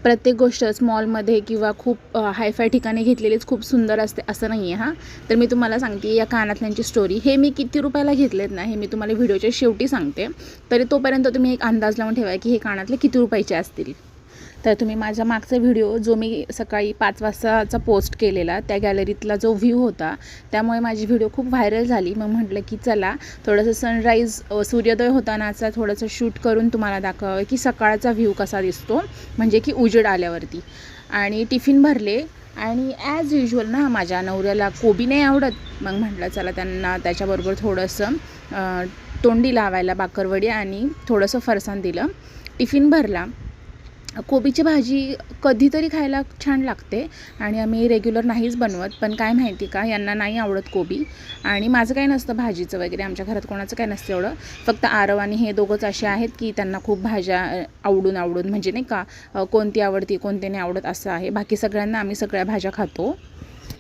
प्रत्येक गोष्ट स्मॉलमध्ये किंवा खूप हायफाय ठिकाणी घेतलेलीच खूप सुंदर असते असं नाही आहे हां. तर मी तुम्हाला सांगते या कानातल्यांची स्टोरी. हे मी किती रुपयाला घेतलेत ना, हे मी तुम्हाला व्हिडिओच्या शेवटी सांगते. तरी तोपर्यंत तुम्ही एक अंदाज लावून ठेवा की हे कानातले किती रुपयाचे असतील. तर तुम्ही माझा मागचा व्हिडिओ जो मी सकाळी 5 वाजताचा पोस्ट केलेला, त्या गॅलरीतला जो व्ह्यू होता, त्यामुळे माझी व्हिडिओ खूप व्हायरल झाली. मग म्हटलं की चला थोडंसं सनराईज सूर्योदय होतानाचा थोडंसं शूट करून तुम्हाला दाखवावं की सकाळचा व्ह्यू कसा दिसतो, म्हणजे की उजेड आल्यावरती. आणि टिफिन भरले आणि ॲज युज्युअल ना माझ्या नवऱ्याला कोबी नाही आवडत. मग म्हटलं चला त्यांना त्याच्याबरोबर थोडंसं तोंडी लावायला बाकरवडी आणि थोडंसं फरसाण दिलं. टिफिन भरला. कोबीची भाजी कधीतरी खायला छान लागते आणि आम्ही रेग्युलर नाहीच बनवत, पण काय माहिती का यांना नाही आवडत कोबी. आणि माझं काही नसतं भाजीचं वगैरे, आमच्या घरात कोणाचं काय नसतं एवढं. फक्त आरव आणि हे दोघंच असे आहेत की त्यांना खूप भाज्या आवडून म्हणजे नाही का कोणती आवडती कोणती नाही आवडत असं आहे. बाकी सगळ्यांना आम्ही सगळ्या भाज्या खातो.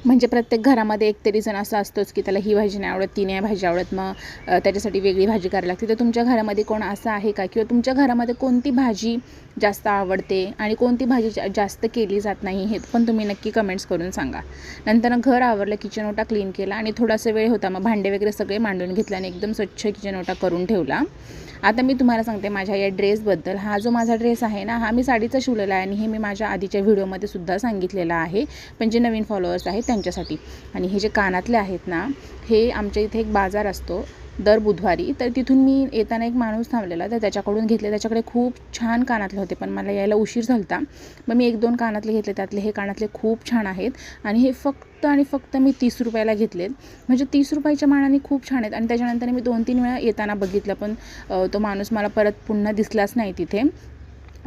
म्हणजे प्रत्येक घरामध्ये एक तरी जण असं असतोच की त्याला ही भाजी नाही आवडत, ती नाही भाजी आवडत, मग त्याच्यासाठी वेगळी भाजी करायला लागते. तर तुमच्या घरामध्ये कोण असं आहे का, किंवा तुमच्या घरामध्ये कोणती भाजी जास्त आवडते आणि कोणती भाजी जास्त केली जात नाही, हे पण तुम्ही नक्की कमेंट्स करून सांगा. नंतर घर आवरलं, किचन ओटा क्लीन केला आणि थोडासा वेळ होता, मग भांडे वगैरे सगळे मांडून घेतले आणि एकदम स्वच्छ किचन ओटा करून ठेवला. आता मी तुम्हाला सांगते माझ्या या ड्रेसबद्दल. हा जो माझा ड्रेस आहे ना, हा मी साडीचा शिवलेला आहे आणि हे मी माझ्या आधीच्या व्हिडिओमध्ये सुद्धा सांगितलेलं आहे, पण जे नवीन फॉलोअर्स आहेत त्यांच्यासाठी. आणि हे जे कानातले आहेत ना, हे आमच्या इथे एक बाजार असतो दर बुधवारी, तर तिथून मी येताना एक माणूस थांबलेला, तर त्याच्याकडून घेतले. त्याच्याकडे खूप छान कानातले होते, पण मला यायला उशीर झाला होता. मग मी 1-2 कानातले घेतले. त्यातले हे कानातले खूप छान आहेत आणि हे फक्त आणि फक्त मी 30 रुपयाला घेतलेत. म्हणजे 30 रुपयाच्या मानाने खूप छान आहेत. आणि त्याच्यानंतर मी 2-3 वेळा येताना बघितलं, पण तो माणूस मला परत पुन्हा दिसलाच नाही तिथे.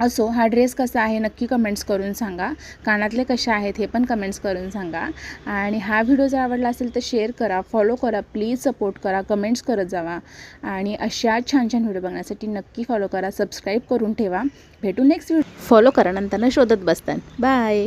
असो, हा ड्रेस कसा आहे नक्की कमेंट्स करून सांगा. कानातले कसे आहेत हे पण कमेंट्स करून सांगा. आणि हा व्हिडिओ जर आवडला असेल तर शेअर करा, फॉलो करा, प्लीज सपोर्ट करा, कमेंट्स करत जावा. आणि अशा छान छान व्हिडिओ बघण्यासाठी नक्की फॉलो करा, सबस्क्राईब करून ठेवा. भेटू नेक्स्ट व्हिडिओ. फॉलो करा, नंतर शोधत बसतात. बाय.